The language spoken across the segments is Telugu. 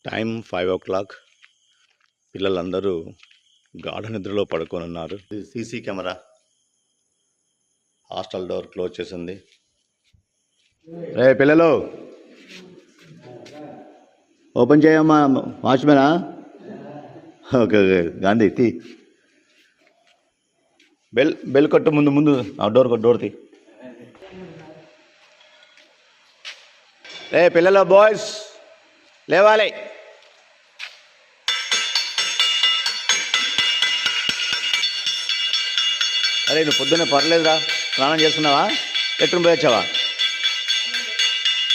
Time 5 o'clock. పిల్లలందరూ గాఢ నిద్రలో పడుకొని ఉన్నారు. CC camera hostel door close చేసింది. రే పిల్లలు ఓపెన్ చేయమ్మా. వాచ్మెనా? ఓకే ఓకే గాంధీ తీ. బెల్ కొట్టు. ముందు ఆ డోర్ తీ. రే పిల్లలు బాయ్స్ లేవాలి. అరే నువ్వు పొద్దున్నే పర్లేదురా, స్నానం చేస్తున్నావా? లెట్రూమ్ పోయి వచ్చావా?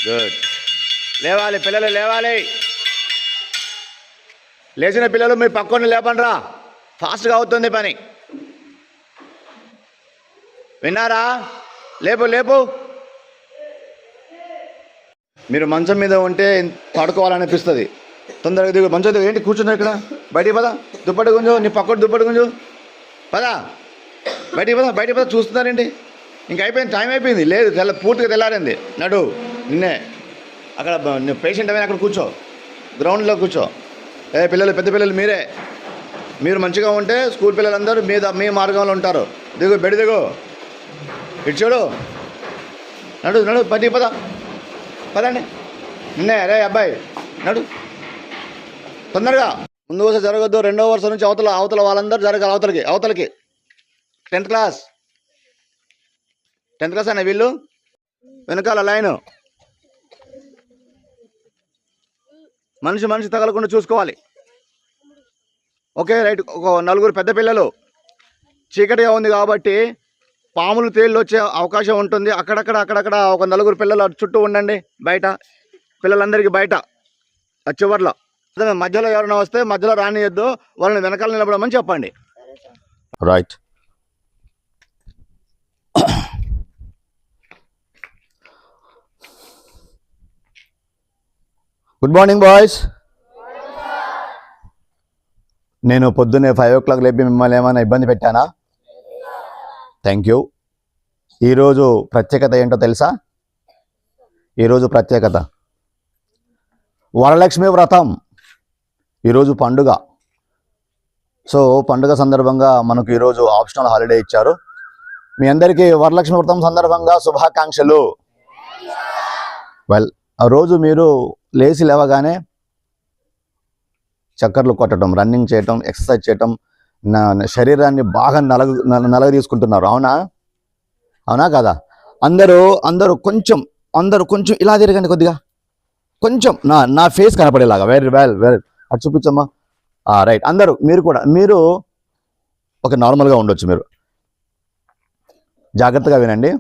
గుడ్. లేవాలి పిల్లలు లేవాలి. లేచిన పిల్లలు మీ పక్కన లేపండిరా, ఫాస్ట్గా అవుతుంది పని. విన్నారా? లేపు. మీరు మంచం మీద ఉంటే పడుకోవాలనిపిస్తుంది. తొందరగా దిగు. మంచం దిగు. ఏంటి కూర్చున్నావు ఇక్కడ? బయటికి పద. దుప్పటి గుంజు. నీ పక్కన దుప్పటి గుంజు. పదా బయటికి పద. చూస్తున్నారేంటి? ఇంక అయిపోయింది, టైం అయిపోయింది. లేదు పూర్తిగా తెల్లారింది. నడు. నిన్నే అక్కడ పేషెంట్ అయినా అక్కడ కూర్చో, గ్రౌండ్లో కూర్చో. పిల్లలు, పెద్ద పిల్లలు మీరు మంచిగా ఉంటే స్కూల్ పిల్లలందరూ మీ మార్గంలో ఉంటారు. దిగు, బెడి దిగు. ఇటు చూడు. నడు పది పదండి. నిన్నే రే అబ్బాయి నడు తొందరగా. ముందు వరుస జరగద్దు, రెండో వరుస నుంచి అవతల వాళ్ళందరూ జరగాలి. అవతలకి 10th క్లాస్ అనే వీళ్ళు వెనకాల లైను. మనిషి తగలకుండా చూసుకోవాలి. Okay right. ఒక 4 పెద్ద పిల్లలు. చీకటిగా ఉంది కాబట్టి పాములు తేళ్ళు వచ్చే అవకాశం ఉంటుంది. అక్కడక్కడ ఒక 4 పిల్లలు చుట్టూ ఉండండి. బయట పిల్లలందరికీ బయట చివర్లో. మధ్యలో ఎవరైనా వస్తే మధ్యలో రానియద్దు, వాళ్ళని వెనకాల నిలబడమని చెప్పండి. రైట్. Good morning boys. నేను పొద్దున్నే 5 o'clock లేపి మిమ్మల్ని ఏమైనా ఇబ్బంది పెట్టానా? Thank you. ఈరోజు ప్రత్యేకత ఏంటో తెలుసా? ఈరోజు ప్రత్యేకత వరలక్ష్మి వ్రతం. ఈరోజు పండుగ. సో పండుగ సందర్భంగా మనకు ఈరోజు ఆప్షనల్ హాలిడే ఇచ్చారు. మీ అందరికీ వరలక్ష్మి వ్రతం సందర్భంగా శుభాకాంక్షలు. వెల్, ఆ రోజు మీరు లేవగానే చక్కర్లు కొట్టడం, రన్నింగ్ చేయటం, ఎక్సర్సైజ్ చేయటం, శరీరాన్ని బాగా నలగ తీసుకుంటున్నారు. అవునా కదా? అందరూ కొంచెం ఇలా తిరగండి. కొద్దిగా కొంచెం నా ఫేస్ కనపడేలాగా. వెరీ వెల్ అటు చూపించమ్మా. రైట్. అందరూ మీరు ఒక నార్మల్గా ఉండొచ్చు. మీరు జాగ్రత్తగా వినండి.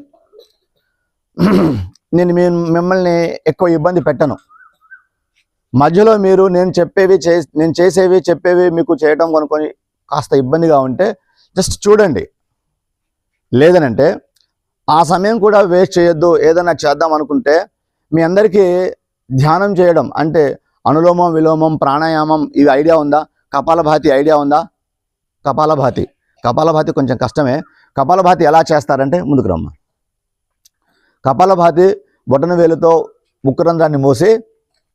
నేను మిమ్మల్ని ఎక్కువ ఇబ్బంది పెట్టను. మధ్యలో మీరు నేను చేసేవి చెప్పేవి మీకు చేయటం కొనుక్కొని కాస్త ఇబ్బందిగా ఉంటే జస్ట్ చూడండి. లేదనంటే ఆ సమయం కూడా వేస్ట్ చేయొద్దు. ఏదైనా చేద్దాం అనుకుంటే మీ అందరికీ ధ్యానం చేయడం అంటే అనులోమం, విలోమం, ప్రాణాయామం ఇవి ఐడియా ఉందా? కపాలభాతి ఐడియా ఉందా? కపాలభాతి కొంచెం కష్టమే. కపాలభాతి ఎలా చేస్తారంటే, ముందుకు రమ్మ. కపాలభాతి బొటన వేలుతో ముక్కురంధ్రాన్ని మూసి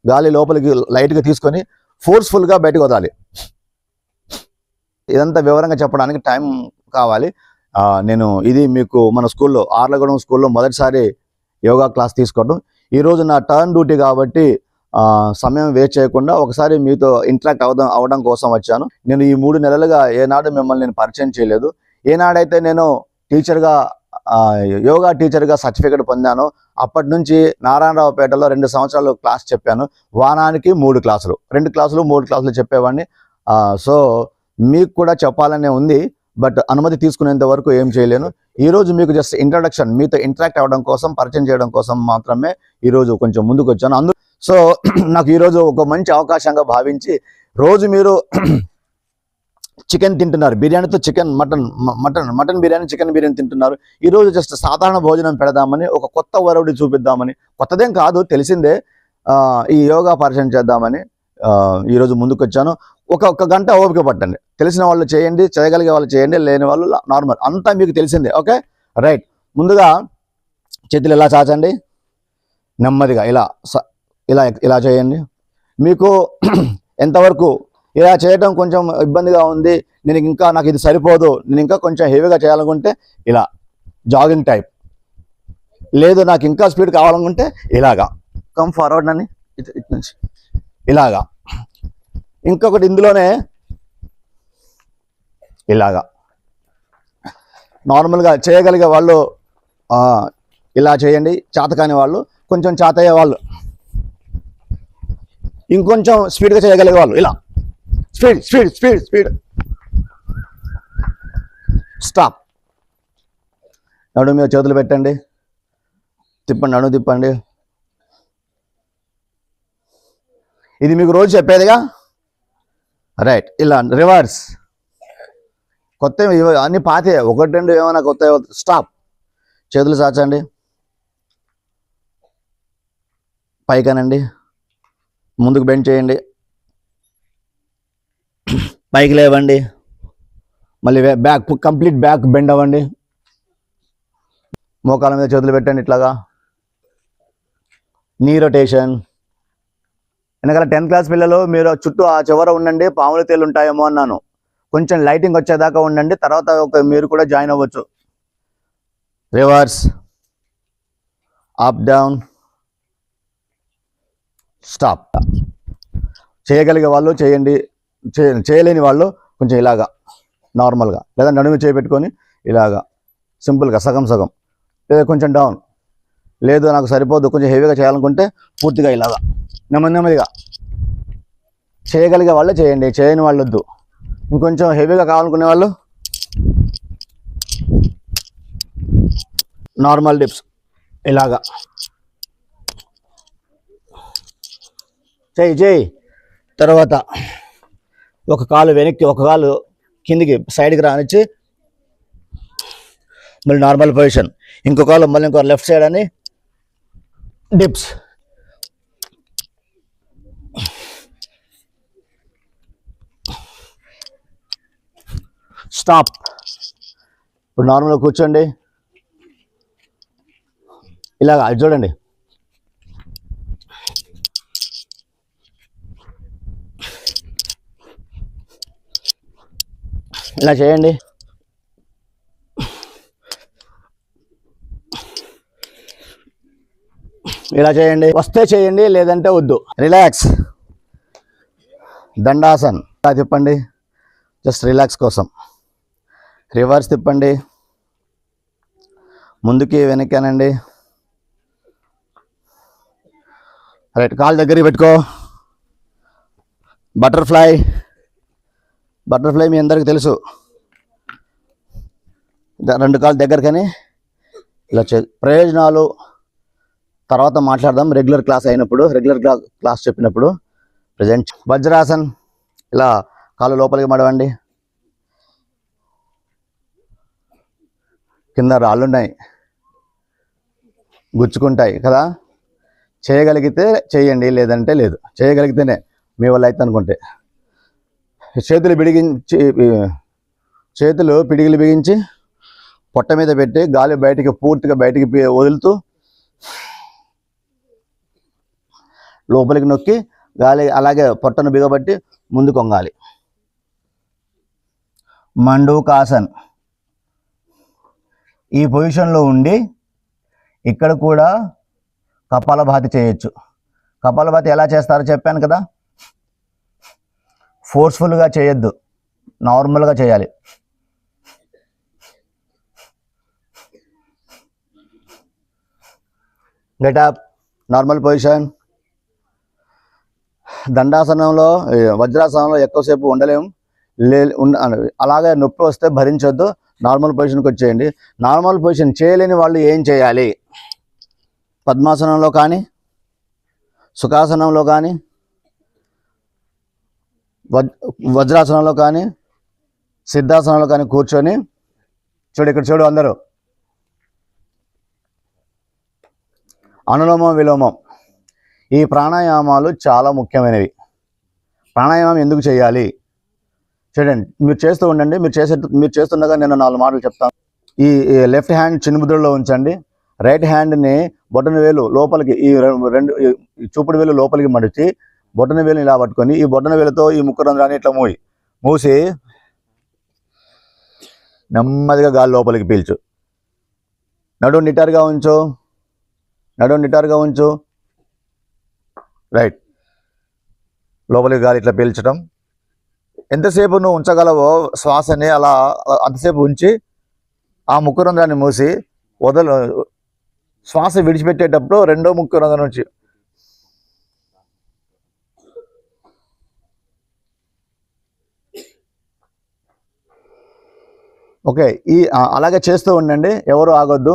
గాలి లోపలికి లైట్గా తీసుకొని ఫోర్స్ఫుల్గా బయటకు వదలాలి. ఇదంతా వివరంగా చెప్పడానికి టైం కావాలి. నేను ఇది మీకు మన స్కూల్లో ఆర్లగూడెం స్కూల్లో మొదటిసారి యోగా క్లాస్ తీసుకోవడం. ఈరోజు నా టర్న్ డ్యూటీ కాబట్టి సమయం వేస్ట్ చేయకుండా ఒకసారి మీతో ఇంటరాక్ట్ అవడం కోసం వచ్చాను. నేను ఈ 3 నెలలుగా ఏనాడు మిమ్మల్ని నేను పరిచయం చేయలేదు. ఏనాడైతే నేను యోగా టీచర్గా సర్టిఫికేట్ పొందానో అప్పటి నుంచి నారాయణరావుపేటలో 2 సంవత్సరాలు క్లాస్ చెప్పాను. వారానికి 3 క్లాసులు, 2 క్లాసులు 3 క్లాసులు చెప్పేవాడిని. సో మీకు కూడా చెప్పాలనే ఉంది, బట్ అనుమతి తీసుకునేంత వరకు ఏం చేయలేను. ఈరోజు మీకు జస్ట్ ఇంట్రడక్షన్, మీతో ఇంటరాక్ట్ అవ్వడం కోసం, పరిచయం చేయడం కోసం మాత్రమే ఈరోజు కొంచెం ముందుకు వచ్చాను. సో నాకు ఈరోజు ఒక మంచి అవకాశంగా భావించి, రోజు మీరు చికెన్ తింటున్నారు, బిర్యానీతో మటన్ బిర్యానీ, చికెన్ బిర్యానీ తింటున్నారు. ఈరోజు జస్ట్ సాధారణ భోజనం పెడదామని, ఒక కొత్త వరవడి చూపిద్దామని, కొత్తదేం కాదు తెలిసిందే, ఈ యోగా పరిచయం చేద్దామని ఈరోజు ముందుకు వచ్చాను. ఒక గంట ఓపిక పట్టండి. తెలిసిన వాళ్ళు చేయండి, చేయగలిగే వాళ్ళు చేయండి, లేని వాళ్ళు నార్మల్, అంతా మీకు తెలిసిందే. Okay right. ముందుగా చేతులు ఇలా చాచండి. నెమ్మదిగా ఇలా చేయండి. మీకు ఎంతవరకు ఇలా చేయడం కొంచెం ఇబ్బందిగా ఉంది, నాకు ఇది సరిపోదు, నేను ఇంకా కొంచెం హెవీగా చేయాలనుకుంటే ఇలా జాగింగ్ టైప్, లేదు నాకు ఇంకా స్పీడ్ కావాలనుకుంటే ఇలాగా కమ్ ఫార్వర్డ్ అని ఇటు నుంచి ఇలాగా. ఇంకొకటి ఇందులోనే ఇలాగా నార్మల్గా చేయగలిగే వాళ్ళు ఇలా చేయండి, చేతకాని వాళ్ళు, కొంచెం చేతయ్యే వాళ్ళు ఇంకొంచెం స్పీడ్గా చేయగలిగే వాళ్ళు ఇలా speed speed speed speed. Stop. నడుము మీద చేతులు పెట్టండి, తిప్పండి, నడుము తిప్పండి. ఇది మీకు రోజు చెప్పేదిగా, రైట్. ఇలా రివర్స్. కొత్త అన్ని పాతే, ఒకటి రెండు ఏమైనా కొత్త. స్టాప్. చేతులు చాచండి, పైకనండి, ముందుకు బెండ్ చేయండి, పైకి లేవండి, మళ్ళీ బ్యాక్ కంప్లీట్ బ్యాక్ బెండ్ అవ్వండి, మోకాల మీద చేతులు పెట్టండి ఇట్లాగా, నీ రొటేషన్. వెనకాల 10th క్లాస్ పిల్లలు మీరు చుట్టూ ఆ చివర ఉండండి, పాములు తేలు ఉంటాయేమో అన్నాను, కొంచెం లైటింగ్ వచ్చేదాకా ఉండండి, తర్వాత మీరు కూడా జాయిన్ అవ్వచ్చు. Reverse, up down, stop. చేయగలిగే వాళ్ళు చేయండి, చేయలేని వాళ్ళు కొంచెం ఇలాగా నార్మల్గా, లేదా నడుము చేపెట్టుకొని ఇలాగా సింపుల్గా సగం సగం, లేదా కొంచెం డౌన్, లేదు నాకు సరిపోదు కొంచెం హెవీగా చేయాలనుకుంటే పూర్తిగా ఇలాగా నెమ్మది నెమ్మదిగా. చేయగలిగే వాళ్ళు చేయండి, చేయని వాళ్ళు వద్దు. ఇంకొంచెం హెవీగా కావాలనుకునే వాళ్ళు నార్మల్ డిప్స్ ఇలాగా చేయి. తర్వాత ఒక కాలు వెనక్కి, ఒక కాలు కిందికి సైడ్కి రానిచ్చి మళ్ళీ నార్మల్ పొజిషన్, ఇంకో కాలు మళ్ళీ ఇంకో లెఫ్ట్ సైడ్ అని డిప్స్. స్టాప్. ఇప్పుడు నార్మల్గా కూర్చోండి, ఇలాగా అది చూడండి, ఇలా చేయండి. ఇలా చేయండి, వస్తే చేయండి, లేదంటే వద్దు. రిలాక్స్. దండాసన్. ఇలా తిప్పండి, జస్ట్ రిలాక్స్ కోసం. రివర్స్ తిప్పండి, ముందుకి వెనక్కానండి, రైట్. కాలు దగ్గరికి పెట్టుకో. బటర్ఫ్లై. బటర్ఫ్లై మీ అందరికీ తెలుసు, రెండు కాలు దగ్గరకని ఇలా ప్రయోజనాలు తర్వాత మాట్లాడదాం రెగ్యులర్ క్లాస్ అయినప్పుడు, రెగ్యులర్ క్లాస్ చెప్పినప్పుడు. ప్రజెంట్ వజ్రాసన్. ఇలా కాలు లోపలికి మడవండి, కింద రాళ్ళున్నాయి గుచ్చుకుంటాయి కదా, చేయగలిగితే చేయండి, లేదంటే లేదు. చేయగలిగితేనే మీ వల్ల అయితే అనుకుంటే చేతులు పిడిగిలు బిగించి పొట్ట మీద పెట్టి గాలి పూర్తిగా బయటికి వదులుతూ లోపలికి నొక్కి గాలి అలాగే పొట్టను బిగబట్టి ముందుకు వంగాలి. మండూకాసన్. ఈ పొజిషన్లో ఉండి ఇక్కడ కూడా కపాలభాతి చేయొచ్చు. కపాలభాతి ఎలా చేస్తారో చెప్పాను కదా, ఫోర్స్ఫుల్గా చేయొద్దు, నార్మల్గా చేయాలి. Get up, normal position. దండాసనంలో వజ్రాసనంలో ఎక్కువసేపు ఉండలేము, అలాగే నొప్పి వస్తే భరించొద్దు, నార్మల్ పొజిషన్కి వచ్చేయండి. నార్మల్ పొజిషన్ చేయలేని వాళ్ళు ఏం చేయాలి? పద్మాసనంలో కానీ, సుఖాసనంలో కానీ, వజ్రాసనంలో కానీ, సిద్ధాసనంలో కానీ కూర్చొని ఇక్కడ చూడు అందరూ, అనులోమం విలోమం. ఈ ప్రాణాయామాలు చాలా ముఖ్యమైనవి. ప్రాణాయామం ఎందుకు చేయాలి చూడండి, మీరు చేస్తూ ఉండండి. మీరు చేస్తుండగా నేను 4 మాటలు చెప్తాను. ఈ లెఫ్ట్ హ్యాండ్ చిన్ముద్రలో ఉంచండి, రైట్ హ్యాండ్ని బొటన వేలు లోపలికి, ఈ రెండు చూపుడు వేలు లోపలికి మడిచి బొటన వేలుని ఇలా పట్టుకొని ఈ బొటన వేలుతో ఈ ముక్కు రంధ్రాన్ని ఇట్లా మూసి నెమ్మదిగా గాలి లోపలికి పీల్చు. నడుము నిటారుగా ఉంచు. రైట్. లోపలికి గాలి ఇట్లా పీల్చడం. ఎంతసేపు నువ్వు ఉంచగలవో శ్వాసని అలా అంతసేపు ఉంచి ఆ ముక్కు రంధ్రాన్ని మూసి శ్వాస విడిచిపెట్టేటప్పుడు రెండో ముక్కు రంధ్రం నుంచి ఓకే. అలాగే చేస్తూ ఉండండి, ఎవరు ఆగొద్దు.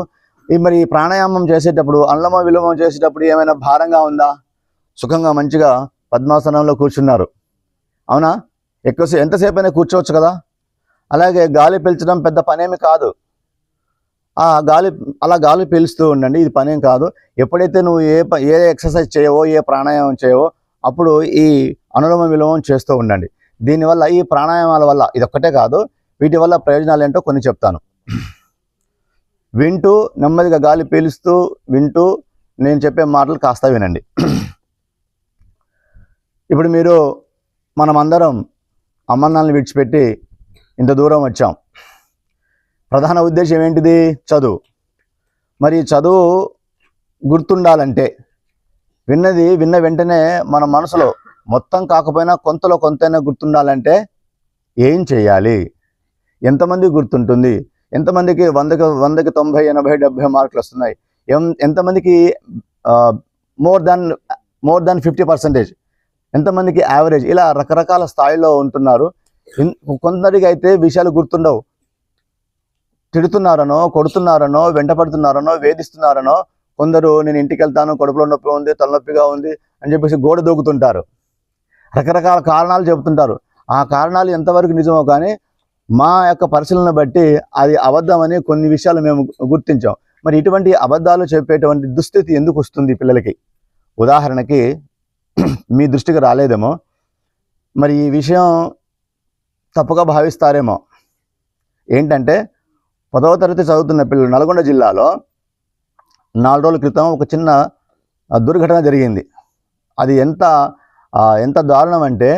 మరి ఈ ప్రాణాయామం చేసేటప్పుడు అనులోమ విలోమం చేసేటప్పుడు ఏమైనా భారంగా ఉందా? సుఖంగా మంచిగా పద్మాసనంలో కూర్చున్నారు, అవునా? ఎంతసేపు అయినా కూర్చోవచ్చు కదా. అలాగే గాలి పీల్చడం పెద్ద పనేమి కాదు. అలా గాలి పీలుస్తూ ఉండండి, ఇది పనేం కాదు. ఎప్పుడైతే నువ్వు ఏ ఎక్సర్సైజ్ చేయవో, ఏ ప్రాణాయామం చేయవో అప్పుడు ఈ అనులోమ విలోమం చేస్తూ ఉండండి. దీనివల్ల ఈ ప్రాణాయామాల వల్ల ఇదొక్కటే కాదు, వీటి వల్ల ప్రయోజనాలు ఏంటో కొన్ని చెప్తాను. వింటూ నెమ్మదిగా గాలి పీలుస్తూ వింటూ నేను చెప్పే మాటలు కాస్త వినండి. ఇప్పుడు మనమందరం అమ్మనాన్నని విడిచిపెట్టి ఇంత దూరం వచ్చాం. ప్రధాన ఉద్దేశం ఏంటిది? చదువు. మరి చదువు గుర్తుండాలంటే విన్న వెంటనే మన మనసులో మొత్తం కాకపోయినా కొంతలో కొంతైనా గుర్తుండాలంటే ఏం చేయాలి? ఎంతమంది గుర్తుంటుంది? ఎంతమందికి 100కి 90, 80, 70 మార్కులు వస్తున్నాయి? ఎంతమందికి మోర్ దాన్ 50%? ఎంతమందికి యావరేజ్? ఇలా రకరకాల స్థాయిలో ఉంటున్నారు. కొందరికి అయితే విషయాలు గుర్తుండవు. తిడుతున్నారనో, కొడుతున్నారనో, వెంటపడుతున్నారనో, వేధిస్తున్నారనో, కొందరు నేను ఇంటికి వెళ్తాను, కడుపులో నొప్పి ఉంది, తలనొప్పిగా ఉంది అని చెప్పేసి గోడ దూకుతుంటారు. రకరకాల కారణాలు చెబుతుంటారు. ఆ కారణాలు ఎంతవరకు నిజమో కానీ మా యొక్క పరిశీలన బట్టి అది అబద్ధమని కొన్ని విషయాలు మేము గుర్తించాం. మరి ఇటువంటి అబద్ధాలు చెప్పేటువంటి దుస్థితి ఎందుకు వస్తుంది పిల్లలకి? ఉదాహరణకి మీ దృష్టికి రాలేదేమో, మరి ఈ విషయం తప్పుగా భావిస్తారేమో. ఏంటంటే 10వ తరగతి చదువుతున్న పిల్లలు నల్గొండ జిల్లాలో 4 రోజుల క్రితం ఒక చిన్న దుర్ఘటన జరిగింది. అది ఎంత దారుణం అంటే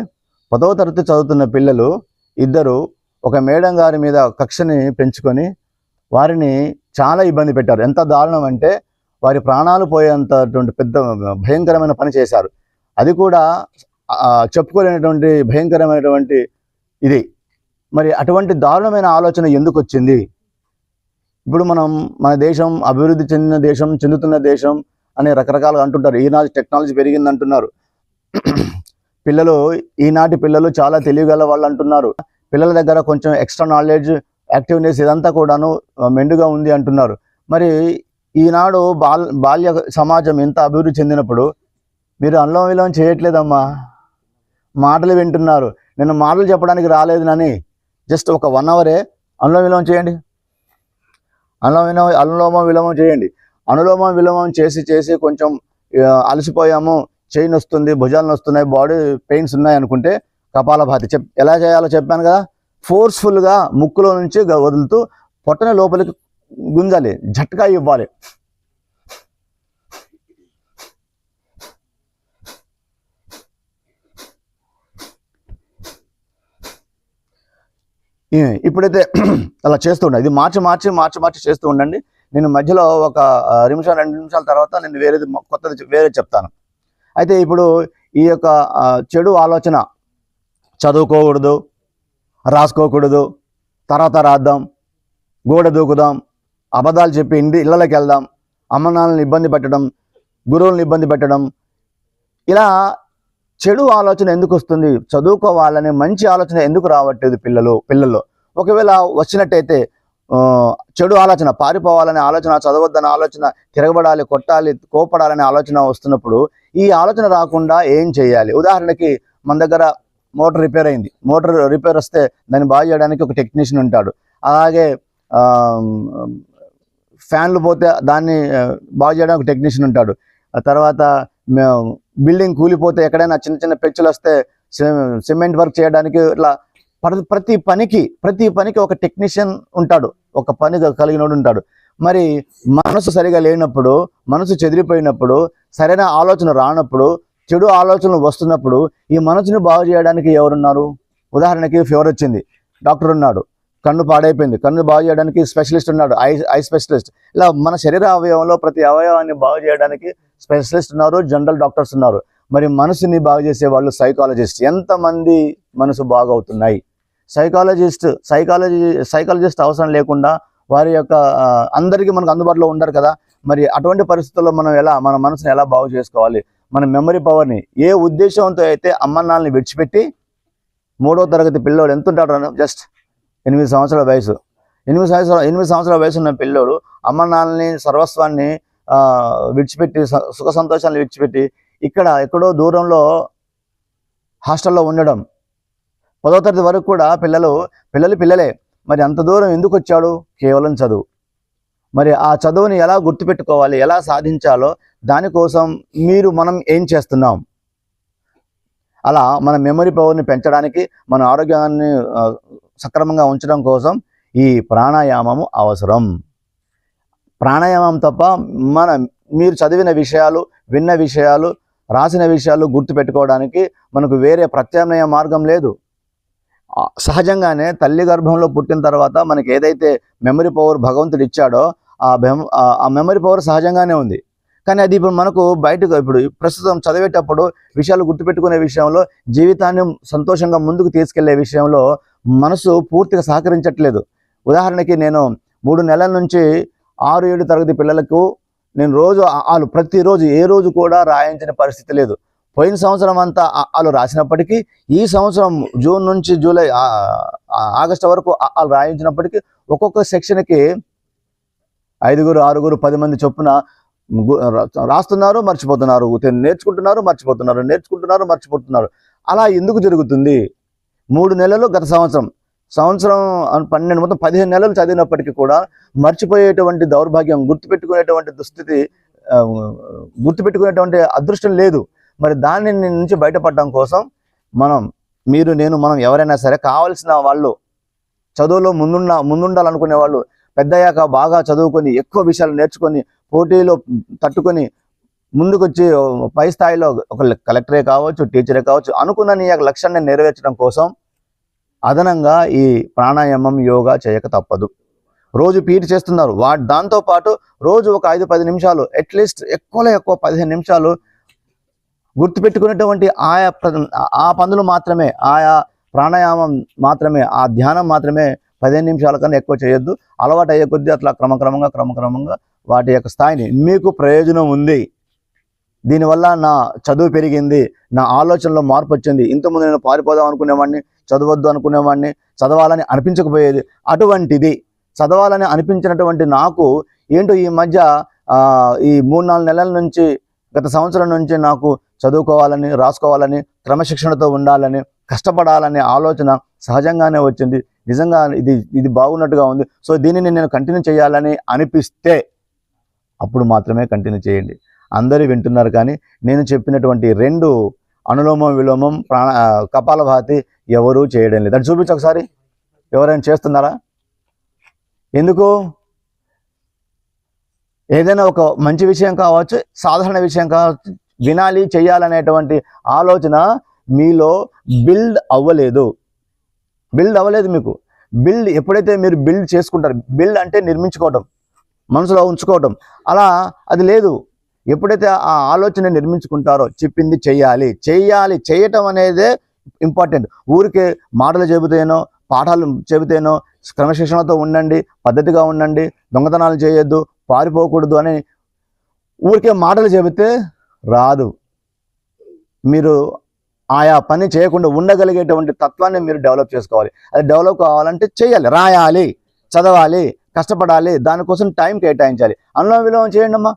10వ తరగతి చదువుతున్న పిల్లలు ఇద్దరు ఒక మేడం గారి మీద కక్షని పెంచుకొని వారిని చాలా ఇబ్బంది పెట్టారు. ఎంత దారుణం అంటే వారి ప్రాణాలు పోయేంతటువంటి పెద్ద భయంకరమైన పని చేశారు. అది కూడా చెప్పుకోలేనటువంటి భయంకరమైనటువంటి ఇది. మరి అటువంటి దారుణమైన ఆలోచన ఎందుకు వచ్చింది? ఇప్పుడు మన దేశం అభివృద్ధి చెందుతున్న దేశం అని రకరకాలుగా అంటుంటారు. ఈనాటి టెక్నాలజీ పెరిగింది అంటున్నారు. ఈనాటి పిల్లలు చాలా తెలివిగల వాళ్ళు అంటున్నారు. పిల్లల దగ్గర కొంచెం ఎక్స్ట్రా నాలెడ్జ్, యాక్టివ్నెస్ ఇదంతా కూడాను మెండుగా ఉంది అంటున్నారు. మరి ఈనాడు బాల్య సమాజం ఎంత అభివృద్ధి చెందినప్పుడు మీరు అనులోమ విలోమం చేయట్లేదమ్మా, మాటలు వింటున్నారు. నేను మాటలు చెప్పడానికి రాలేదు నాని, జస్ట్ ఒక 1 అవరే అనులోమ విలోమం చేయండి. అనులోమ విలోమం చేయండి. అనులోమ విలోమం చేసి కొంచెం అలసిపోయాము, చెయ్యి నొస్తుంది, భుజాలు నొస్తున్నాయి, బాడీ పెయిన్స్ ఉన్నాయి అనుకుంటే కపాలభాతి ఎలా చేయాలో చెప్పాను కదా. ఫోర్స్ఫుల్గా ముక్కులో నుంచి వదులుతూ పొట్టని లోపలికి గుంజాలి, జట్కా ఇవ్వాలి. ఇప్పుడైతే అలా చేస్తూ ఉండండి. ఇది మార్చి చేస్తూ ఉండండి. నేను మధ్యలో ఒక 2 నిమిషాల తర్వాత నేను వేరేది చెప్తాను. అయితే ఇప్పుడు ఈ యొక్క చెడు ఆలోచన, చదువుకోకూడదు, రాసుకోకూడదు, తర్వాత రాద్దాం, గోడ దూకుదాం, అబద్ధాలు చెప్పి ఇళ్ళకి వెళ్దాం, అమ్మ నాన్నని ఇబ్బంది పెట్టడం, గురువులను ఇబ్బంది పెట్టడం, ఇలా చెడు ఆలోచన ఎందుకు వస్తుంది? చదువుకోవాలనే మంచి ఆలోచన ఎందుకు రావట్లేదు పిల్లల్లో? ఒకవేళ వచ్చినట్టయితే చెడు ఆలోచన, పారిపోవాలనే ఆలోచన, చదవద్దనే ఆలోచన, తిరగబడాలి, కొట్టాలి, కోపడాలనే ఆలోచన వస్తున్నప్పుడు ఈ ఆలోచన రాకుండా ఏం చేయాలి? ఉదాహరణకి మన దగ్గర మోటార్ రిపేర్ అయింది. మోటార్ రిపేర్ వస్తే దాన్ని బాగు చేయడానికి ఒక టెక్నీషియన్ ఉంటాడు. అలాగే ఫ్యాన్లు పోతే దాన్ని బాగు చేయడానికి ఒక టెక్నీషియన్ ఉంటాడు. ఆ తర్వాత బిల్డింగ్ కూలిపోతే ఎక్కడైనా చిన్న పెచ్చులు వస్తే సిమెంట్ వర్క్ చేయడానికి ఇట్లా ప్రతి పనికి ఒక టెక్నీషియన్ ఉంటాడు, ఒక పని కలిగినోడు ఉంటాడు. మరి మనసు సరిగా లేనప్పుడు, మనసు చెదిరిపోయినప్పుడు, సరైన ఆలోచన రానప్పుడు చెడు ఆలోచనలు వస్తున్నప్పుడు ఈ మనసుని బాగు చేయడానికి ఎవరున్నారు? ఉదాహరణకి ఫీవర్ వచ్చింది, డాక్టర్ ఉన్నాడు. కన్ను పాడైపోయింది, కన్ను బాగు చేయడానికి స్పెషలిస్ట్ ఉన్నాడు, ఐ స్పెషలిస్ట్. ఇలా మన శరీర అవయవంలో ప్రతి అవయవాన్ని బాగు చేయడానికి స్పెషలిస్ట్ ఉన్నారు, జనరల్ డాక్టర్స్ ఉన్నారు. మరి మనసుని బాగు చేసే వాళ్ళు సైకాలజిస్ట్. ఎంతమంది మనసు బాగవుతున్నాయి? సైకాలజిస్ట్ అవసరం లేకుండా వారి యొక్క అందరికీ మనకు అందుబాటులో ఉండరు కదా. మరి అటువంటి పరిస్థితుల్లో మనం మన మనసుని ఎలా బాగు చేసుకోవాలి? మన మెమరీ పవర్ని ఏ ఉద్దేశంతో అయితే అమ్మన్నాళ్ళని విడిచిపెట్టి 3వ తరగతి పిల్లోడు ఎంత ఉంటాడు? జస్ట్ 8 సంవత్సరాల వయసు. 8 సంవత్సరాల వయసు ఉన్న పిల్లోడు అమ్మన్నాళ్ళని సర్వస్వాన్ని విడిచిపెట్టి, సుఖ సంతోషాలను విడిచిపెట్టి ఎక్కడో దూరంలో హాస్టల్లో ఉండడం. 10వ తరగతి వరకు కూడా పిల్లలే. మరి అంత దూరం ఎందుకు వచ్చాడు? కేవలం చదువు. మరి ఆ చదువుని ఎలా గుర్తుపెట్టుకోవాలి, ఎలా సాధించాలో దానికోసం మనం ఏం చేస్తున్నాం? అలా మన మెమరీ పవర్ని పెంచడానికి, మన ఆరోగ్యాన్ని సక్రమంగా ఉంచడం కోసం ఈ ప్రాణాయామము అవసరం. ప్రాణాయామం తప్ప మీరు చదివిన విషయాలు, విన్న విషయాలు, రాసిన విషయాలు గుర్తుపెట్టుకోవడానికి మనకు వేరే ప్రత్యామ్నాయ మార్గం లేదు. సహజంగానే తల్లి గర్భంలో పుట్టిన తర్వాత మనకి ఏదైతే మెమరీ పవర్ భగవంతుడు ఇచ్చాడో ఆ మెమరీ పవర్ సహజంగానే ఉంది. కానీ అది మనకు ఇప్పుడు ప్రస్తుతం చదివేటప్పుడు విషయాలు గుర్తుపెట్టుకునే విషయంలో, జీవితాన్ని సంతోషంగా ముందుకు తీసుకెళ్లే విషయంలో మనసు పూర్తిగా సహకరించట్లేదు. ఉదాహరణకి నేను 3 నెలల నుంచి 6-7 తరగతి పిల్లలకు నేను ప్రతిరోజు ఏ రోజు కూడా రాయించిన పరిస్థితి లేదు. పోయిన సంవత్సరం అంతా వాళ్ళు రాసినప్పటికీ ఈ సంవత్సరం జూన్ నుంచి జూలై ఆగస్టు వరకు వాళ్ళు రాయించినప్పటికీ ఒక్కొక్క సెక్షన్కి 5, 6, 10 మంది చొప్పున రాస్తున్నారు, మర్చిపోతున్నారు, నేర్చుకుంటున్నారు, మర్చిపోతున్నారు. అలా ఎందుకు జరుగుతుంది? 3 నెలలు గత సంవత్సరం 12 మొత్తం 15 నెలలు చదివినప్పటికీ కూడా మర్చిపోయేటువంటి దౌర్భాగ్యం, గుర్తుపెట్టుకునేటువంటి అదృష్టం లేదు. మరి దాని నుంచి బయటపడడం కోసం మనం ఎవరైనా సరే కావాల్సిన వాళ్ళు, చదువులో ముందుండాలనుకునే వాళ్ళు, పెద్దయ్యాక బాగా చదువుకొని ఎక్కువ విషయాలు నేర్చుకొని పోటీలో తట్టుకొని ముందుకొచ్చి పై స్థాయిలో ఒక కలెక్టరే కావచ్చు, టీచరే కావచ్చు, అనుకున్న నీ యొక్క లక్ష్యాన్ని నెరవేర్చడం కోసం అదనంగా ఈ ప్రాణాయామం, యోగా చేయక తప్పదు. రోజు పీటీ చేస్తున్నారు, దాంతోపాటు రోజు ఒక 5-10 నిమిషాలు, అట్లీస్ట్ ఎక్కువలో ఎక్కువ 15 నిమిషాలు గుర్తుపెట్టుకునేటువంటి ఆ పనులు మాత్రమే, ఆయా ప్రాణాయామం మాత్రమే, ఆ ధ్యానం మాత్రమే 15 నిమిషాల కన్నా ఎక్కువ చేయొద్దు. అలవాటు అయ్యే కొద్దీ అట్లా క్రమక్రమంగా వాటి యొక్క స్థాయిని, మీకు ప్రయోజనం ఉంది, దీనివల్ల నా చదువు పెరిగింది, నా ఆలోచనలో మార్పు వచ్చింది, ఇంతకుముందు నేను పారిపోదాం అనుకునేవాడిని, చదవద్దు అనుకునేవాడిని, చదవాలని అనిపించకపోయేది, అటువంటిది చదవాలని అనిపించినటువంటి నాకు ఏంటో ఈ మధ్య ఈ 3-4 నెలల నుంచి, గత సంవత్సరం నుంచి నాకు చదువుకోవాలని, రాసుకోవాలని, క్రమశిక్షణతో ఉండాలని, కష్టపడాలనే ఆలోచన సహజంగానే వచ్చింది. నిజంగా ఇది బాగున్నట్టుగా ఉంది. సో దీనిని నేను కంటిన్యూ చేయాలని అనిపిస్తే అప్పుడు మాత్రమే కంటిన్యూ చేయండి. అందరూ వింటున్నారు, కానీ నేను చెప్పినటువంటి 2 అనులోమం, విలోమం, కపాలభాతి ఎవరూ చేయడం లేదు. అది చూపించు ఒకసారి. ఎవరైనా చేస్తున్నారా? ఎందుకు? ఏదైనా ఒక మంచి విషయం కావచ్చు, సాధారణ విషయం కావచ్చు, వినాలి, చేయాలనేటువంటి ఆలోచన మీలో బిల్డ్ అవ్వలేదు. మీకు ఎప్పుడైతే మీరు బిల్డ్ చేసుకుంటారు, బిల్డ్ అంటే నిర్మించుకోవటం, మనసులో ఉంచుకోవటం, అలా అది లేదు. ఎప్పుడైతే ఆ ఆలోచన నిర్మించుకుంటారో చెప్పింది చేయటం అనేదే ఇంపార్టెంట్. ఊరికే మాటలు చెబితేనో, పాఠాలు చెబితేనో, క్రమశిక్షణతో ఉండండి, పద్ధతిగా ఉండండి, దొంగతనాలు చేయొద్దు, పారిపోకూడదు అని ఊరికే మాటలు చెబితే రాదు. మీరు ఆయా పని చేయకుండా ఉండగలిగేటువంటి తత్వాన్ని మీరు డెవలప్ చేసుకోవాలి. అది డెవలప్ కావాలంటే చేయాలి, రాయాలి, చదవాలి, కష్టపడాలి, దానికోసం టైం కేటాయించాలి. అనులోమ విలోమం చేయండి అమ్మా.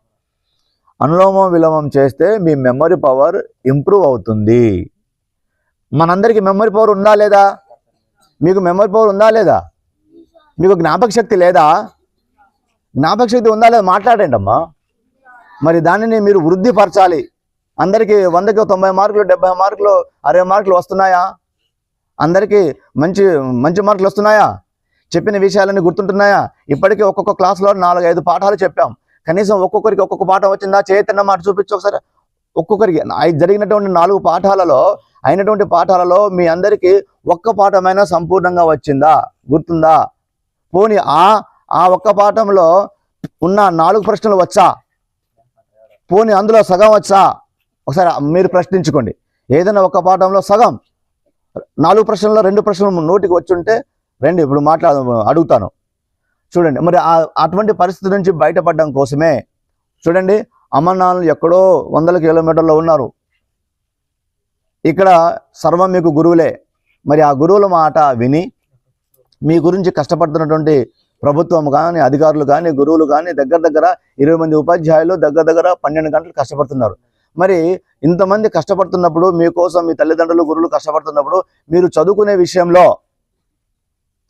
అనులోమం విలోమం చేస్తే మీ మెమరీ పవర్ ఇంప్రూవ్ అవుతుంది. మనందరికీ మెమరీ పవర్ ఉందా లేదా? మీకు మెమరీ పవర్ ఉందా లేదా? మీకు జ్ఞాపక శక్తి లేదా? జ్ఞాపక శక్తి ఉందా లేదా? మాట్లాడండి అమ్మా. మరి దానిని మీరు వృద్ధిపరచాలి. అందరికీ 100కి 90 మార్కులు, 70 మార్కులు, 60 మార్కులు వస్తున్నాయా? అందరికీ మంచి మార్కులు వస్తున్నాయా? చెప్పిన విషయాలన్నీ గుర్తుంటున్నాయా? ఇప్పటికీ ఒక్కొక్క క్లాస్లో 4-5 పాఠాలు చెప్పాం. కనీసం ఒక్కొక్కరికి ఒక్కొక్క పాఠం వచ్చిందా? చేయతన్న మాట చూపించు ఒకసారి. ఒక్కొక్కరికి జరిగినటువంటి 4 పాఠాలలో అయినటువంటి పాఠాలలో మీ అందరికీ ఒక్క పాఠమైనా సంపూర్ణంగా వచ్చిందా? గుర్తుందా? పోనీ ఆ ఒక్క పాఠంలో ఉన్న 4 ప్రశ్నలు వచ్చా? పోనీ అందులో సగం వచ్చా? ఒకసారి మీరు ప్రశ్నించుకోండి. ఏదైనా ఒక్క పాఠంలో సగం 4 ప్రశ్నల్లో 2 ప్రశ్నలు నోటికి వచ్చుంటే రండి ఇప్పుడు అడుగుతాను చూడండి. మరి అటువంటి పరిస్థితి నుంచి బయటపడడం కోసమే చూడండి, అమర్నాథులు ఎక్కడో 100 కిలోమీటర్లో ఉన్నారు. ఇక్కడ సర్వం మీకు గురువులే. మరి ఆ గురువుల మాట విని మీ గురించి కష్టపడుతున్నటువంటి ప్రభుత్వం కానీ, అధికారులు కానీ, గురువులు కానీ దగ్గర 20 మంది ఉపాధ్యాయులు దగ్గర 12 గంటలు కష్టపడుతున్నారు. మరి ఇంతమంది కష్టపడుతున్నప్పుడు మీకోసం మీ తల్లిదండ్రులు, గురువులు కష్టపడుతున్నప్పుడు మీరు చదువుకునే విషయంలో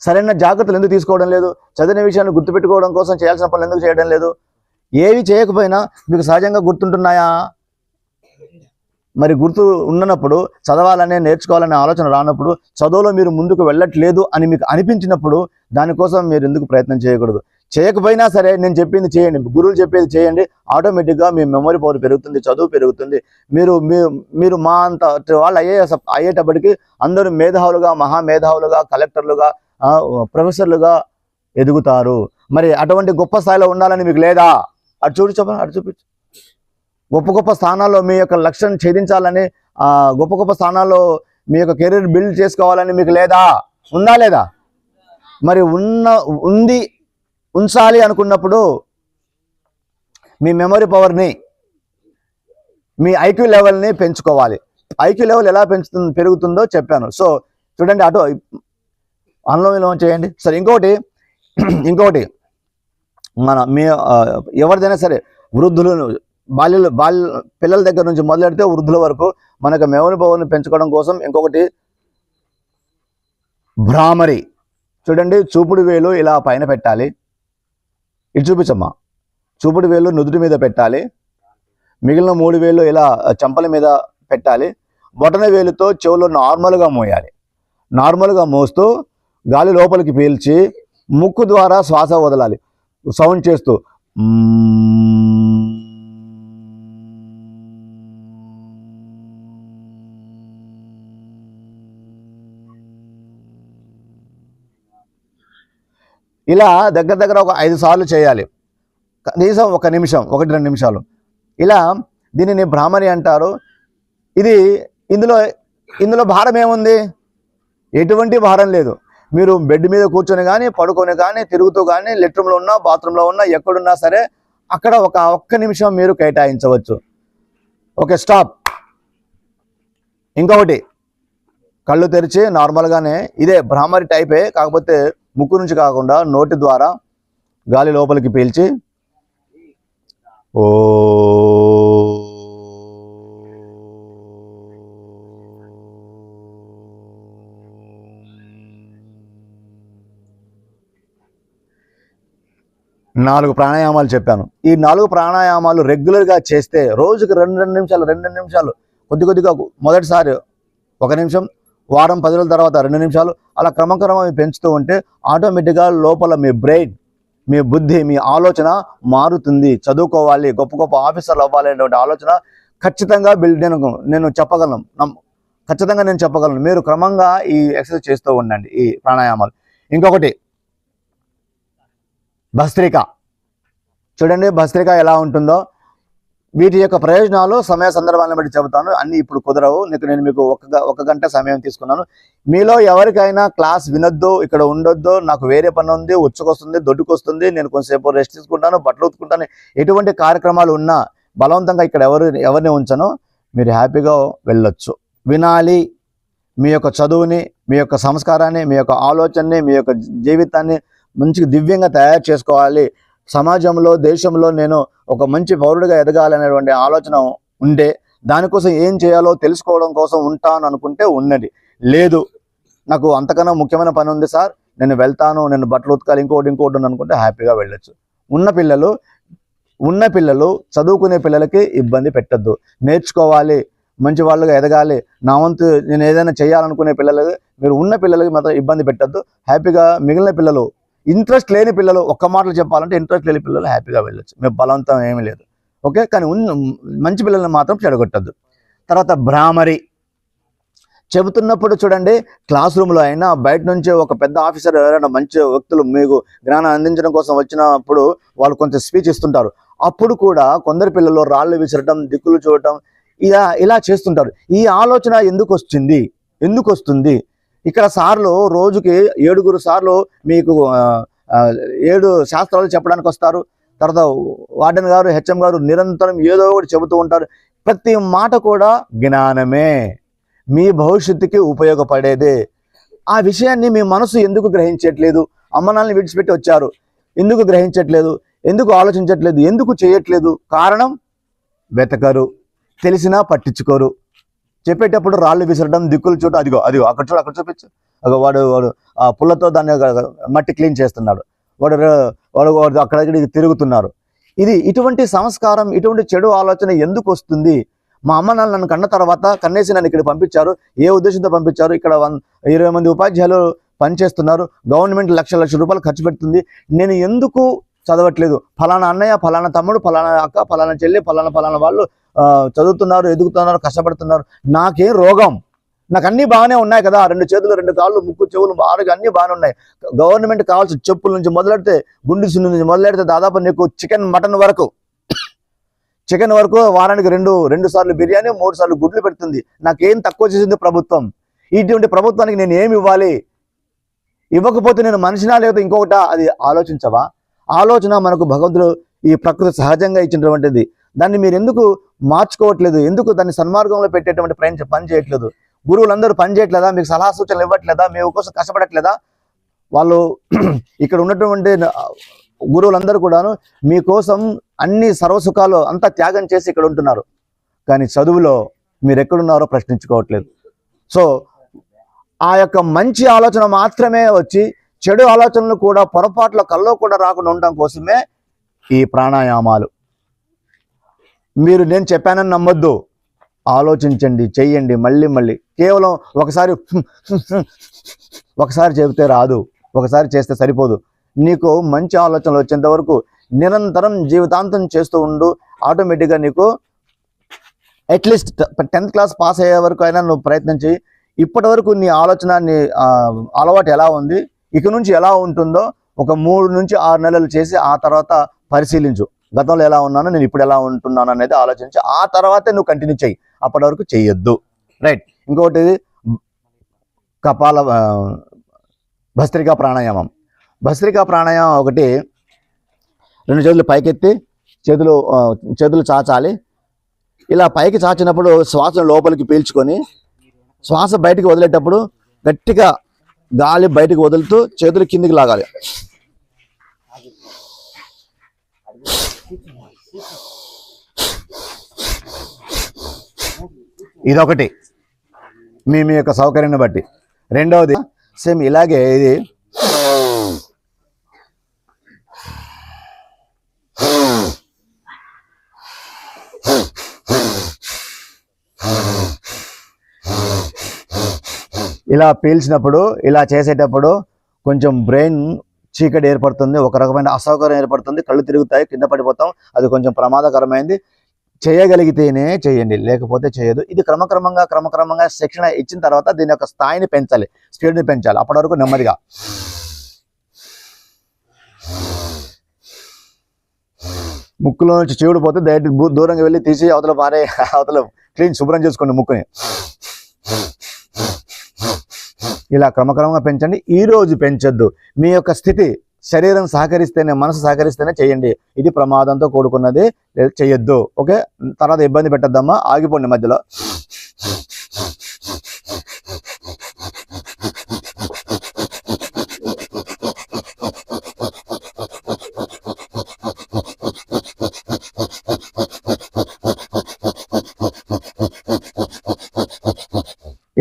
సరైన జాగ్రత్తలు ఎందుకు తీసుకోవడం లేదు? చదివిన విషయాన్ని గుర్తుపెట్టుకోవడం కోసం చేయాల్సిన పనులు ఎందుకు చేయడం లేదు? ఏవి చేయకపోయినా మీకు సహజంగా గుర్తుంటున్నాయా? మరి గుర్తు ఉన్నప్పుడు చదవాలనే నేర్చుకోవాలనే ఆలోచన రానప్పుడు చదువులో మీరు ముందుకు వెళ్ళట్లేదు అని మీకు అనిపించినప్పుడు దానికోసం మీరు ఎందుకు ప్రయత్నం చేయకూడదు? చేయకపోయినా సరే నేను చెప్పింది చేయండి, గురువులు చెప్పేది చేయండి. ఆటోమేటిక్గా మీ మెమొరీ పవర్ పెరుగుతుంది, చదువు పెరుగుతుంది. మీరు మా అంత వాళ్ళు అయ్యేటప్పటికి అందరూ మేధావులుగా, మహామేధావులుగా, కలెక్టర్లుగా, ప్రొఫెసర్లుగా ఎదుగుతారు. మరి అటువంటి గొప్ప స్థాయిలో ఉండాలని మీకు లేదా? అటు చూపించు. గొప్ప స్థానాల్లో మీ యొక్క లక్ష్యం ఛేదించాలని, గొప్ప స్థానాల్లో మీ యొక్క కెరీర్ బిల్డ్ చేసుకోవాలని మీకు లేదా? ఉందా లేదా? మరి ఉంచాలి అనుకున్నప్పుడు మీ మెమరీ పవర్ని, మీ ఐక్యూ లెవెల్ని పెంచుకోవాలి. ఐక్యూ లెవెల్ ఎలా పెరుగుతుందో చెప్పాను. సో చూడండి, అటు అనులోమం చేయండి. సరే, ఇంకొకటి మీ ఎవరిదైనా సరే వృద్ధులు, పిల్లల దగ్గర నుంచి మొదలెడితే వృద్ధుల వరకు మనకు మెమరీ పవర్ని పెంచుకోవడం కోసం ఇంకొకటి భ్రామరి. చూడండి, చూపుడు వేలు ఇలా పైన పెట్టాలి. ఇటు చూపించమ్మా. చూపుడు వేలు నుదుటి మీద పెట్టాలి. మిగిలిన 3 వేలు ఇలా చెంపల మీద పెట్టాలి. బొటన వేలుతో చెవులో నార్మల్గా మోయాలి. నార్మల్గా మోస్తూ గాలి లోపలికి పీల్చి ముక్కు ద్వారా శ్వాస వదలాలి. సౌండ్ చేస్తూ ఇలా దగ్గర ఒక 5 సార్లు చేయాలి. కనీసం 1 నిమిషం, 1-2 నిమిషాలు. ఇలా దీనిని భ్రామరి అంటారు. ఇందులో భారం ఏముంది? ఎటువంటి భారం లేదు. మీరు బెడ్ మీద కూర్చొని కానీ, పడుకొని కానీ, తిరుగుతూ కానీ, లెట్రూమ్లో ఉన్నా, బాత్రూంలో ఉన్నా, ఎక్కడున్నా సరే అక్కడ ఒక్క నిమిషం మీరు కేటాయించవచ్చు. Okay, stop. ఇంకొకటి, కళ్ళు తెరిచి నార్మల్గానే ఇదే భ్రామరి టైపే, కాకపోతే ముక్కు నుంచి కాకుండా నోటి ద్వారా గాలి లోపలికి పీల్చి ఓ నాలుగు ప్రాణాయామాలు చెప్పాను. ఈ 4 ప్రాణాయామాలు రెగ్యులర్గా చేస్తే రోజుకి 2 నిమిషాలు కొద్దిగా మొదటిసారి 1 నిమిషం, వారం 10 రోజుల తర్వాత 2 నిమిషాలు, అలా క్రమక్రమంగా పెంచుతూ ఉంటే ఆటోమేటిక్గా లోపల మీ బ్రెయిన్, మీ బుద్ధి, మీ ఆలోచన మారుతుంది. చదువుకోవాలి, గొప్ప ఆఫీసర్లు అవ్వాలి అనేటువంటి ఆలోచన ఖచ్చితంగా నేను చెప్పగలను. మీరు క్రమంగా ఈ ఎక్సర్సైజ్ చేస్తూ ఉండండి, ఈ ప్రాణాయామాలు. ఇంకొకటి భస్త్రిక. చూడండి, భస్త్రిక ఎలా ఉంటుందో. వీటి యొక్క ప్రయోజనాలు సమయ సందర్భాలను బట్టి చెబుతాను. అన్నీ ఇప్పుడు కుదరవు. నేను మీకు ఒక గంట సమయం తీసుకున్నాను. మీలో ఎవరికైనా క్లాస్ వినొద్దు, ఇక్కడ ఉండొద్దు, నాకు వేరే పని ఉంది, ఉచ్చుకొస్తుంది, దొడ్డుకొస్తుంది, నేను కొంచెంసేపు రెస్ట్ తీసుకుంటాను, బట్టలు ఉతుకుంటాను, ఎటువంటి కార్యక్రమాలు ఉన్నా బలవంతంగా ఇక్కడ ఎవరిని ఉంచను, మీరు హ్యాపీగా వెళ్ళొచ్చు. వినాలి. మీ యొక్క చదువుని, మీ యొక్క సంస్కారాన్ని, మీ యొక్క ఆలోచనని, మీ యొక్క జీవితాన్ని మంచిగా దివ్యంగా తయారు చేసుకోవాలి. సమాజంలో, దేశంలో నేను ఒక మంచి పౌరుడిగా ఎదగాలనేటువంటి ఆలోచన ఉండే, దానికోసం ఏం చేయాలో తెలుసుకోవడం కోసం ఉంటాను అనుకుంటే ఉండండి. లేదు, నాకు అంతకన్నా ముఖ్యమైన పని ఉంది సార్, నేను వెళ్తాను, నేను బట్టలు ఉతకాలి, ఇంకోటి అనుకుంటే హ్యాపీగా వెళ్ళొచ్చు. ఉన్న పిల్లలు చదువుకునే పిల్లలకి ఇబ్బంది పెట్టద్దు. నేర్చుకోవాలి, మంచి వాళ్ళుగా ఎదగాలి, నా వంతు నేను ఏదైనా చేయాలనుకునే పిల్లలకి, మీరు ఉన్న పిల్లలకి మాత్రం ఇబ్బంది పెట్టద్దు. హ్యాపీగా మిగిలిన పిల్లలు, ఇంట్రెస్ట్ లేని పిల్లలు, ఒక్క మాటలు చెప్పాలంటే ఇంట్రెస్ట్ లేని పిల్లలు హ్యాపీగా వెళ్ళొచ్చు. మేము బలవంతం ఏమీ లేదు. ఓకే, కానీ మంచి పిల్లల్ని మాత్రం చెడగొట్టద్దు. తర్వాత భ్రామరి చెబుతున్నప్పుడు చూడండి, క్లాస్ రూమ్లో అయినా బయట నుంచి ఒక పెద్ద ఆఫీసర్ ఎవరైనా మంచి వ్యక్తులు మీకు జ్ఞానం అందించడం కోసం వచ్చినప్పుడు వాళ్ళు కొంచెం స్పీచ్ ఇస్తుంటారు. అప్పుడు కూడా కొందరు పిల్లలు రాళ్ళు విసరటం, దిక్కులు చూడటం ఇలా చేస్తుంటారు. ఈ ఆలోచన ఎందుకు వస్తుంది? ఇక్కడ సార్లు రోజుకి 7 సార్లు మీకు 7 శాస్త్రాలు చెప్పడానికి వస్తారు. తర్వాత వార్డెన్ గారు, హెచ్ఎం గారు నిరంతరం ఏదో ఒకటి చెబుతూ ఉంటారు. ప్రతి మాట కూడా జ్ఞానమే, మీ భవిష్యత్తుకి ఉపయోగపడేదే. ఆ విషయాన్ని మీ మనసు ఎందుకు గ్రహించట్లేదు? అమ్మనాల్ని విడిచిపెట్టి వచ్చారు, ఎందుకు గ్రహించట్లేదు? ఎందుకు ఆలోచించట్లేదు? ఎందుకు చేయట్లేదు? కారణం వెతకరు, తెలిసినా పట్టించుకోరు. చెప్పేటప్పుడు రాళ్ళు విసరడం, దిక్కులు చూడటం, అదిగో అక్కడ చూడు, అక్కడ చూపించు, వాడు ఆ పుల్లతో దాన్ని మట్టి క్లీన్ చేస్తున్నాడు, వాడు అక్కడికి తిరుగుతున్నారు. ఇటువంటి సంస్కారం, ఇటువంటి చెడు ఆలోచన ఎందుకు వస్తుంది? మా అమ్మ నాన్న నన్ను కన్న తర్వాత కన్నేసి నన్ను ఇక్కడ పంపించారు. ఏ ఉద్దేశంతో పంపించారు? ఇక్కడ 20 మంది ఉపాధ్యాయులు పనిచేస్తున్నారు, గవర్నమెంట్ లక్షల రూపాయలు ఖర్చు పెడుతుంది. నేను ఎందుకు చదవట్లేదు? ఫలానా అన్నయ్య, ఫలానా తమ్ముడు, ఫలానా అక్క, ఫలానా చెల్లి, ఫలానా వాళ్ళు చదువుతున్నారు, ఎదుగుతున్నారు, కష్టపడుతున్నారు. నాకేం రోగం? నాకు అన్నీ బాగానే ఉన్నాయి కదా, 2 చేతులు, 2 కాళ్ళు, ముక్కు, చెవులు, ఆరోగ్యం అన్నీ బాగానే ఉన్నాయి. గవర్నమెంట్ కావాల్సిన చెప్పుల నుంచి మొదలెడితే, గుండె సున్ను నుంచి మొదలెడితే, దాదాపు నీకు మటన్ వరకు వారానికి 2 సార్లు బిర్యానీ, 3 సార్లు గుడ్లు పెడుతుంది. నాకేం తక్కువ చేసింది ప్రభుత్వం? ఇటువంటి ప్రభుత్వానికి నేను ఏమి ఇవ్వాలి? ఇవ్వకపోతే నేను మనిషినా లేకపోతే ఇంకొకటా? అది ఆలోచించవా? ఆలోచన మనకు భగవంతుడు ఈ ప్రకృతి సహజంగా ఇచ్చినటువంటిది. దాన్ని మీరు ఎందుకు మార్చుకోవట్లేదు? ఎందుకు దాన్ని సన్మార్గంలో పెట్టేటువంటి పని చేయట్లేదు? గురువులందరూ పని చేయట్లేదా? మీకు సలహా సూచనలు ఇవ్వట్లేదా? మీ కోసం కష్టపడట్లేదా? వాళ్ళు ఇక్కడ ఉన్నటువంటి గురువులందరూ కూడాను మీకోసం అన్ని సర్వసుఖాలు అంతా త్యాగం చేసి ఇక్కడ ఉంటున్నారు. కానీ చదువులో మీరు ఎక్కడున్నారో ప్రశ్నించుకోవట్లేదు. సో ఆ యొక్క మంచి ఆలోచన మాత్రమే వచ్చి, చెడు ఆలోచనలు కూడా పొరపాట్ల కల్లో కూడా రాకుండా ఉండడం కోసమే ఈ ప్రాణాయామాలు. మీరు నేను చెప్పానని నమ్మొద్దు, ఆలోచించండి, చెయ్యండి. మళ్ళీ కేవలం ఒకసారి చెబితే రాదు, ఒకసారి చేస్తే సరిపోదు. నీకు మంచి ఆలోచనలు వచ్చేంత వరకు నిరంతరం జీవితాంతం చేస్తూ ఉండు. ఆటోమేటిక్గా నీకు అట్లీస్ట్ 10th క్లాస్ పాస్ అయ్యే వరకు అయినా నువ్వు ప్రయత్నం చేయి. ఇప్పటి వరకు నీ ఆలోచన, నీ అలవాటు ఎలా ఉంది, ఇక నుంచి ఎలా ఉంటుందో ఒక 3 నుంచి 6 నెలలు చేసి ఆ తర్వాత పరిశీలించు. గతంలో ఎలా ఉన్నానో, నేను ఇప్పుడు ఎలా ఉంటున్నాను అనేది ఆలోచించి ఆ తర్వాతే నువ్వు కంటిన్యూ చెయ్యి. అప్పటి వరకు చెయ్యొద్దు. రైట్. ఇంకొకటి భస్త్రికా ప్రాణాయామం. భస్త్రికా ప్రాణాయామం ఒకటి, 2 చేతులు పైకెత్తి చేతులు చాచాలి. ఇలా పైకి చాచినప్పుడు శ్వాసను లోపలికి పీల్చుకొని శ్వాస బయటికి వదిలేటప్పుడు గట్టిగా గాలి బయటికి వదులుతూ చేతులు కిందికి లాగాలి. ఇదొకటి మీ యొక్క సౌకర్యాన్ని బట్టి. రెండవది సేమ్ ఇలాగే, ఇది ఇలా పీల్చినప్పుడు, ఇలా చేసేటప్పుడు కొంచెం బ్రెయిన్ చీకటి ఏర్పడుతుంది, ఒక రకమైన అసౌకర్యం ఏర్పడుతుంది, కళ్ళు తిరుగుతాయి, కింద పడిపోతాం. అది కొంచెం ప్రమాదకరమైంది. చేయగలిగితేనే చేయండి, లేకపోతే చేయదు. ఇది క్రమక్రమంగా శిక్షణ ఇచ్చిన తర్వాత దీని యొక్క స్థాయిని పెంచాలి, స్పీడ్ని పెంచాలి. అప్పటి వరకు నెమ్మదిగా. ముక్కులో నుంచి చీవుడు పోతే దూరంగా వెళ్ళి తీసి అవతల క్లీన్ శుభ్రం చేసుకోండి ముక్కుని. ఇలా క్రమక్రమంగా పెంచండి. ఈ రోజు పెంచొద్దు. మీ యొక్క స్థితి, శరీరం సహకరిస్తేనే, మనసు సహకరిస్తేనే చేయండి. ఇది ప్రమాదంతో కూడుకున్నది, చేయొద్దు. ఓకే, తర్వాత ఇబ్బంది పెట్టద్దమ్మా, ఆగిపోండి మధ్యలో.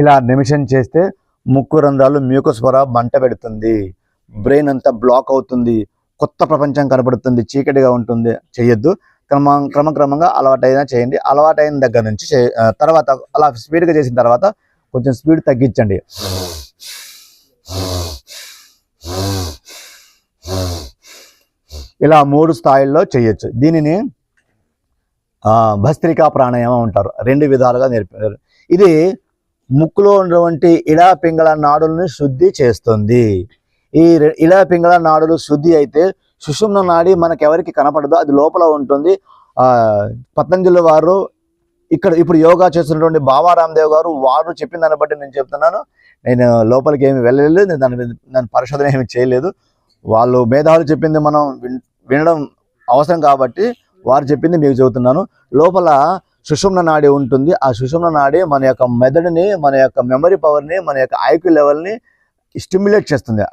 ఇలా నిమిషం చేస్తే ముక్కు రంధ్రాలు, మ్యూకస్ పొర మంట పెడుతుంది, బ్రెయిన్ అంతా బ్లాక్ అవుతుంది, కొత్త ప్రపంచం కనబడుతుంది, చీకటిగా ఉంటుంది. చేయొద్దు. క్రమక్రమంగా అలవాటైనా చేయండి. అలవాటైన దగ్గర నుంచి తర్వాత అలా స్పీడ్గా చేసిన తర్వాత కొంచెం స్పీడ్ తగ్గించండి. ఇలా 3 స్థాయిల్లో చేయొచ్చు. దీనిని భస్త్రికా ప్రాణాయామం అంటారు. 2 విధాలుగా నేర్పారు. ఇది ముక్కులో ఉన్నటువంటి ఇడా పింగళ నాడులను శుద్ధి చేస్తుంది. ఈ ఇడా పింగళ నాడులు శుద్ధి అయితే సుషుమ్న నాడి మనకెవరికి కనపడదు, అది లోపల ఉంటుంది. పతంజలి వారు ఇప్పుడు యోగా చేస్తున్నటువంటి బాబా రామ్దేవ్ గారు వారు చెప్పిన దాన్ని బట్టి నేను చెప్తున్నాను. నేను లోపలికి ఏమి వెళ్ళలేదు, దాని పరిశోధన ఏమి చేయలేదు. వాళ్ళు మేధావులు చెప్పింది మనం వినడం అవసరం కాబట్టి వారు చెప్పింది మీకు చెబుతున్నాను. లోపల సుషుమ్న నాడి ఉంటుంది. ఆ సుషుమ్న నాడి మన యొక్క మెదడుని, మన యొక్క మెమరీ పవర్ని, మన యొక్క ఐక్యూ లెవెల్ని స్టిమ్యులేట్ చేస్తుంది,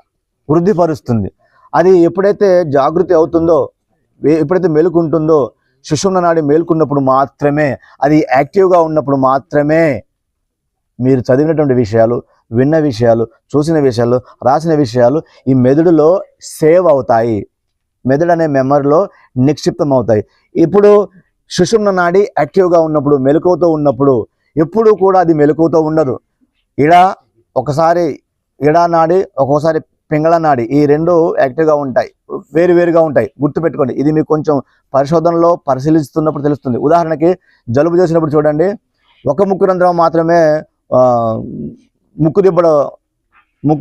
వృద్ధిపరుస్తుంది. అది ఎప్పుడైతే జాగృతి అవుతుందో, ఎప్పుడైతే మేలుకుంటుందో, సుషుమ్న నాడి మేలుకున్నప్పుడు మాత్రమే, అది యాక్టివ్గా ఉన్నప్పుడు మాత్రమే మీరు చదివినటువంటి విషయాలు, విన్న విషయాలు, చూసిన విషయాలు, రాసిన విషయాలు ఈ మెదడులో సేవ్ అవుతాయి, మెదడు అనే మెమరీలో నిక్షిప్తం అవుతాయి. ఇప్పుడు సుషుమ్న నాడి యాక్టివ్గా ఉన్నప్పుడు, మెలకువతో ఉన్నప్పుడు, ఎప్పుడు కూడా అది మెలకువతో ఉండదు. ఒకసారి ఇడా నాడి, ఒక్కోసారి పింగళ నాడి, ఈ 2 యాక్టివ్గా ఉంటాయి, వేరువేరుగా ఉంటాయి. గుర్తుపెట్టుకోండి, ఇది మీకు కొంచెం పరిశోధనలో పరిశీలిస్తున్నప్పుడు తెలుస్తుంది. ఉదాహరణకి జలుబు చేసినప్పుడు చూడండి, ఒక ముక్కు రంధ్రం మాత్రమే ముక్కు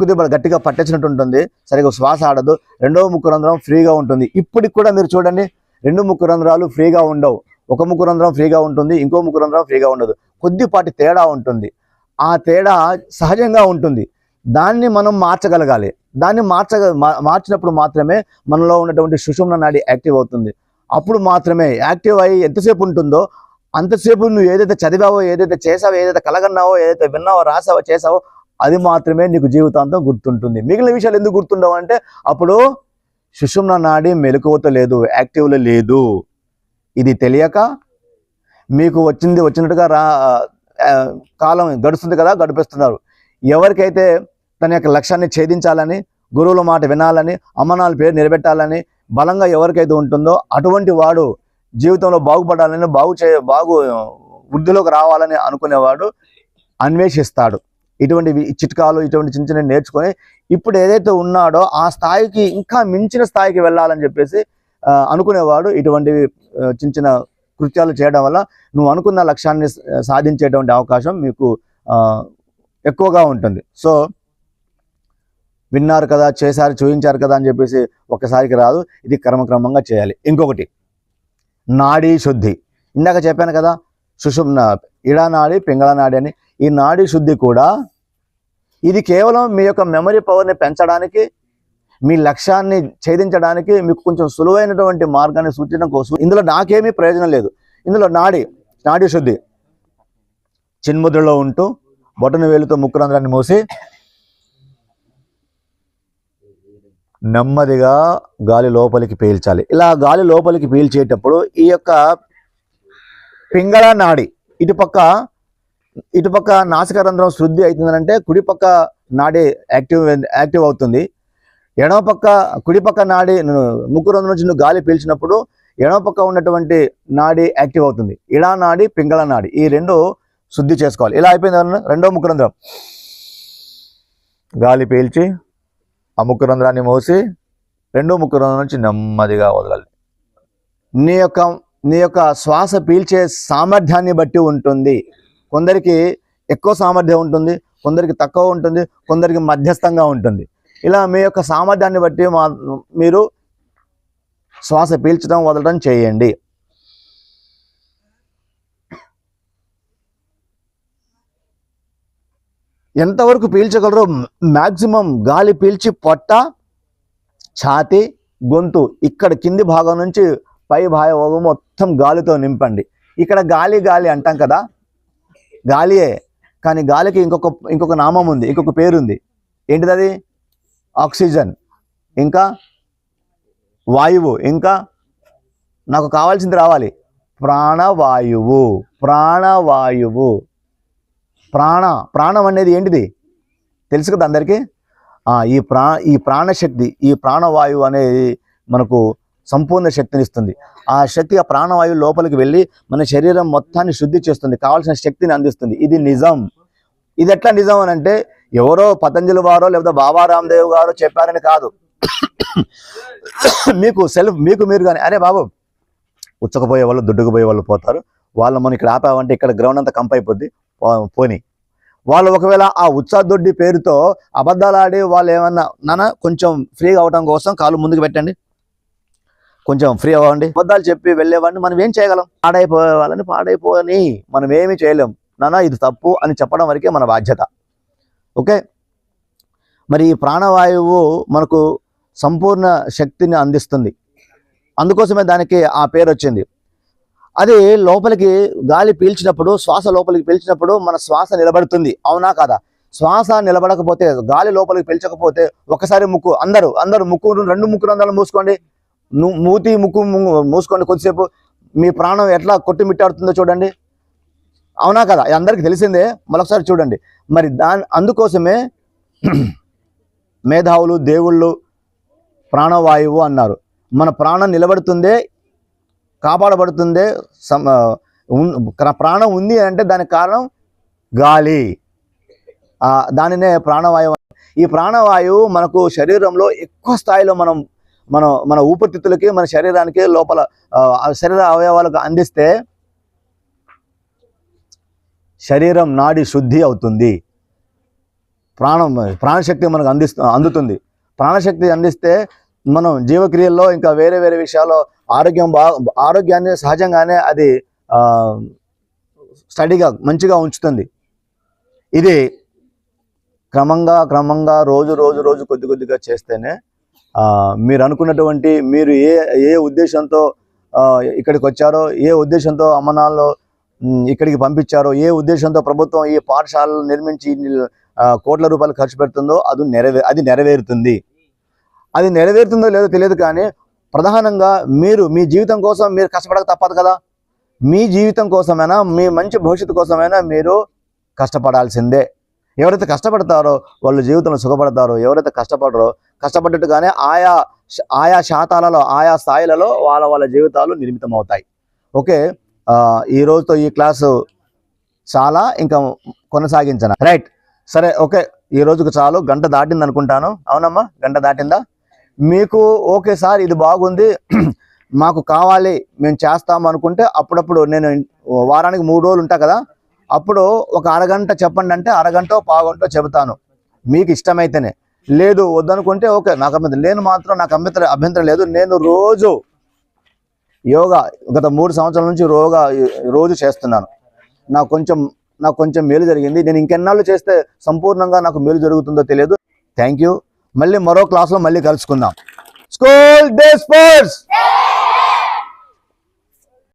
దిబ్బడ గట్టిగా పట్టేసినట్టు ఉంటుంది, సరిగా శ్వాస ఆడదు. 2వ ముక్కు రంధ్రం ఫ్రీగా ఉంటుంది. ఇప్పటికి కూడా మీరు చూడండి, 2 ముక్కు రంధ్రాలు ఫ్రీగా ఉండవు. ఒక ముక్కు రంధ్రం ఫ్రీగా ఉంటుంది, ఇంకో ముక్కు రంధ్రం ఫ్రీగా ఉండదు. కొద్దిపాటి తేడా ఉంటుంది. ఆ తేడా సహజంగా ఉంటుంది. దాన్ని మనం మార్చగలగాలి. దాన్ని మార్చినప్పుడు మాత్రమే మనలో ఉన్నటువంటి సుషుమ్న నాడి యాక్టివ్ అవుతుంది. అప్పుడు మాత్రమే యాక్టివ్ అయ్యి ఎంతసేపు ఉంటుందో అంతసేపు నువ్వు ఏదైతే చదివావో, ఏదైతే చేసావో, ఏదైతే కలగన్నావో, ఏదైతే విన్నావో, రాసావో, చేసావో అది మాత్రమే నీకు జీవితాంతం గుర్తుంటుంది. మిగిలిన విషయాలు ఎందుకు గుర్తుండవు అంటే అప్పుడు సుషుమ్న నాడి మెలకువతో లేదు, యాక్టివ్లో లేదు. ఇది తెలియక మీకు వచ్చినట్టుగా కాలం గడుస్తుంది కదా, గడిపిస్తున్నారు. ఎవరికైతే తన యొక్క లక్ష్యాన్ని ఛేదించాలని, గురువుల మాట వినాలని, అమ్మనాల పేరు నిలబెట్టాలని బలంగా ఎవరికైతే ఉంటుందో అటువంటి వాడు జీవితంలో బాగుపడాలని, వృద్ధిలోకి రావాలని అనుకునేవాడు అన్వేషిస్తాడు. ఇటువంటి చిట్కాలు, ఇటువంటి చిన్న చిన్న నేర్చుకొని ఇప్పుడు ఏదైతే ఉన్నాడో ఆ స్థాయికి, ఇంకా మించిన స్థాయికి వెళ్ళాలని చెప్పేసి అనుకునేవాడు ఇటువంటివి చిన్న చిన్న కృత్యాలు చేయడం వల్ల నువ్వు అనుకున్న లక్ష్యాన్ని సాధించేటువంటి అవకాశం మీకు ఎక్కువగా ఉంటుంది. సో విన్నారు కదా, చేశారు, చూపించారు కదా అని చెప్పేసి ఒక్కసారికి రాదు, ఇది క్రమక్రమంగా చేయాలి. ఇంకొకటి నాడీ శుద్ధి. ఇందాక చెప్పాను కదా, సుషుమ్న ఇడా నాడి, పింగళ నాడి అని. ఈ నాడీ శుద్ధి కూడా ఇది కేవలం మీ యొక్క మెమరీ పవర్ని పెంచడానికి, మీ లక్ష్యాన్ని ఛేదించడానికి మీకు కొంచెం సులువైనటువంటి మార్గాన్ని సూచించడం కోసం. ఇందులో నాకేమీ ప్రయోజనం లేదు. ఇందులో నాడీ శుద్ధి చిన్ముద్రలో ఉంటూ బొటన వేలుతో ముక్కు రంధ్రాన్ని మూసి నెమ్మదిగా గాలి లోపలికి పీల్చాలి. ఇలా గాలి లోపలికి పీల్చేటప్పుడు ఈ యొక్క పింగళ నాడి ఇటుపక్క నాసిక రంధ్రం శుద్ధి అవుతుందంటే కుడిపక్క నాడి యాక్టివ్ అవుతుంది. కుడిపక్క నాడి ముక్కు రంధ్రం నుంచి నువ్వు గాలి పీల్చినప్పుడు ఎడమ పక్క ఉన్నటువంటి నాడి యాక్టివ్ అవుతుంది. ఇడా నాడి, పింగళ నాడి, ఈ 2 శుద్ధి చేసుకోవాలి. ఇలా అయిపోయింది. 2వ ముక్కు రంధ్రం గాలి పీల్చి ఆ ముక్కు రంధ్రాన్ని మోసి 2వ ముక్కు రంధ్రం నుంచి నెమ్మదిగా వదలాలి. నీ యొక్క శ్వాస పీల్చే సామర్థ్యాన్ని బట్టి ఉంటుంది. కొందరికి ఎక్కువ సామర్థ్యం ఉంటుంది, కొందరికి తక్కువ ఉంటుంది, కొందరికి మధ్యస్థంగా ఉంటుంది. ఇలా మీ యొక్క సామర్థ్యాన్ని బట్టి మీరు శ్వాస పీల్చడం, వదలడం చేయండి. ఎంతవరకు పీల్చగలరో మ్యాక్సిమం గాలి పీల్చి పొట్ట, ఛాతి, గొంతు ఇక్కడ కింది భాగం నుంచి పై భాగం మొత్తం గాలితో నింపండి. ఇక్కడ గాలి అంటాం కదా, గాలియే, కానీ గాలికి ఇంకొక నామం ఉంది, ఇంకొక పేరు ఉంది. ఏంటిది అది? ఆక్సిజన్, ఇంకా వాయువు, ఇంకా నాకు కావాల్సింది రావాలి, ప్రాణవాయువు. ప్రాణం అనేది ఏంటిది తెలుసు కదా అందరికీ. ఈ ప్రాణశక్తి, ఈ ప్రాణవాయువు అనేది మనకు సంపూర్ణ శక్తినిస్తుంది. ఆ శక్తి, ఆ ప్రాణవాయువు లోపలికి వెళ్ళి మన శరీరం మొత్తాన్ని శుద్ధి చేస్తుంది, కావాల్సిన శక్తిని అందిస్తుంది. ఇది నిజం. ఇది ఎట్లా నిజం అని అంటే ఎవరో పతంజలి వారో లేకపోతే బాబా రామ్దేవ్ గారో చెప్పారని కాదు. మీకు మీరు కానీ అరే బాబు ఉచ్చకపోయే వాళ్ళు దుడ్డుకుపోయే వాళ్ళు పోతారు. వాళ్ళు మనం ఇక్కడ ఆపామంటే ఇక్కడ గ్రౌండ్ అంతా కంప్ అయిపోద్ది. పోని వాళ్ళు ఒకవేళ ఆ ఉత్సాహదొడ్డి పేరుతో అబద్ధాలు ఆడి వాళ్ళు ఏమన్నా నాన్న కొంచెం ఫ్రీగా అవడం కోసం కాలు ముందుకు పెట్టండి, కొంచెం ఫ్రీ అవ్వండి, అబద్ధాలు చెప్పి వెళ్ళేవాడిని మనం ఏం చేయగలం? పాడైపోయే వాళ్ళని పాడైపోని మనం ఏమీ చేయలేం. నాన్న ఇది తప్పు అని చెప్పడం వరకే మన బాధ్యత. ఓకే, మరి ఈ ప్రాణవాయువు మనకు సంపూర్ణ శక్తిని అందిస్తుంది. అందుకోసమే దానికి ఆ పేరు వచ్చింది. అది లోపలికి గాలి పీల్చినప్పుడు, శ్వాస లోపలికి పీల్చినప్పుడు మన శ్వాస నిలబడుతుంది. అవునా కాదా? శ్వాస నిలబడకపోతే, గాలి లోపలికి పీల్చకపోతే ఒకసారి అందరూ ముక్కు 2 ముక్కు రంధ్రాలు మూసుకోండి, మూతి ముక్కు మూసుకోండి. కొద్దిసేపు మీ ప్రాణం ఎట్లా కొట్టుమిట్టాడుతుందో చూడండి. అవునా కదా? అందరికీ తెలిసిందే, మరొకసారి చూడండి. మరి అందుకోసమే మేధావులు దేవుళ్ళు ప్రాణవాయువు అన్నారు. మన ప్రాణం నిలబడుతుందే, కాపాడబడుతుందే. ప్రాణం ఉంది అంటే దానికి కారణం గాలి, దానినే ప్రాణవాయువు. ఈ ప్రాణవాయువు మనకు శరీరంలో ఎక్కువ స్థాయిలో మన ఊపిరితిత్తులకి, మన శరీరానికి లోపల శరీర అవయవాలకు అందిస్తే శరీరం నాడి శుద్ధి అవుతుంది. ప్రాణశక్తి మనకు అందుతుంది. ప్రాణశక్తి అందిస్తే మనం జీవక్రియల్లో ఇంకా వేరే విషయాల్లో ఆరోగ్యాన్ని సహజంగానే అది స్టడీగా మంచిగా ఉంచుతుంది. ఇది క్రమంగా రోజు కొద్దిగా చేస్తేనే మీరు అనుకున్నటువంటి, మీరు ఏ ఉద్దేశంతో ఇక్కడికి వచ్చారో, ఏ ఉద్దేశంతో అమ్మనాల్లో ఇక్కడికి పంపించారో, ఏ ఉద్దేశంతో ప్రభుత్వం ఈ పాఠశాలలు నిర్మించి కోట్ల రూపాయలు ఖర్చు పెడుతుందో అది నెరవేరుతుంది. అది నెరవేరుతుందో లేదో తెలియదు, కానీ ప్రధానంగా మీ జీవితం కోసం మీరు కష్టపడక తప్పదు కదా. మీ జీవితం కోసమైనా, మీ మంచి భవిష్యత్తు కోసమైనా మీరు కష్టపడాల్సిందే. ఎవరైతే కష్టపడతారో వాళ్ళు జీవితంలో సుఖపడతారు. ఎవరైతే కష్టపడ్డట్టుగానే ఆయా శాతాలలో, ఆయా స్థాయిలలో వాళ్ళ జీవితాలు నిర్మితం అవుతాయి. ఓకే, ఈ రోజుతో ఈ క్లాసు చాలా, ఇంకా కొనసాగించను. రైట్, సరే, ఓకే, ఈ రోజుకు చాలు. గంట దాటింది అనుకుంటాను. అవునమ్మా, గంట దాటిందా? మీకు ఓకే సార్ ఇది బాగుంది, మాకు కావాలి, మేము చేస్తాము అనుకుంటే అప్పుడప్పుడు నేను వారానికి 3 రోజులు ఉంటా కదా, అప్పుడు ఒక అరగంట చెప్పండి అంటే అరగంటో పావుగంటో చెబుతాను, మీకు ఇష్టమైతేనే. లేదు వద్దనుకుంటే ఓకే, నాకు అభ్యంతరం లేదు. నేను రోజు యోగా గత 3 సంవత్సరాల నుంచి రోజు చేస్తున్నాను. నాకు కొంచెం మేలు జరిగింది. నేను ఇంకెన్నాళ్ళు చేస్తే సంపూర్ణంగా నాకు మేలు జరుగుతుందో తెలియదు. Thank you. మళ్ళీ మరో క్లాస్లో మళ్ళీ కలుసుకుందాం. School day sports.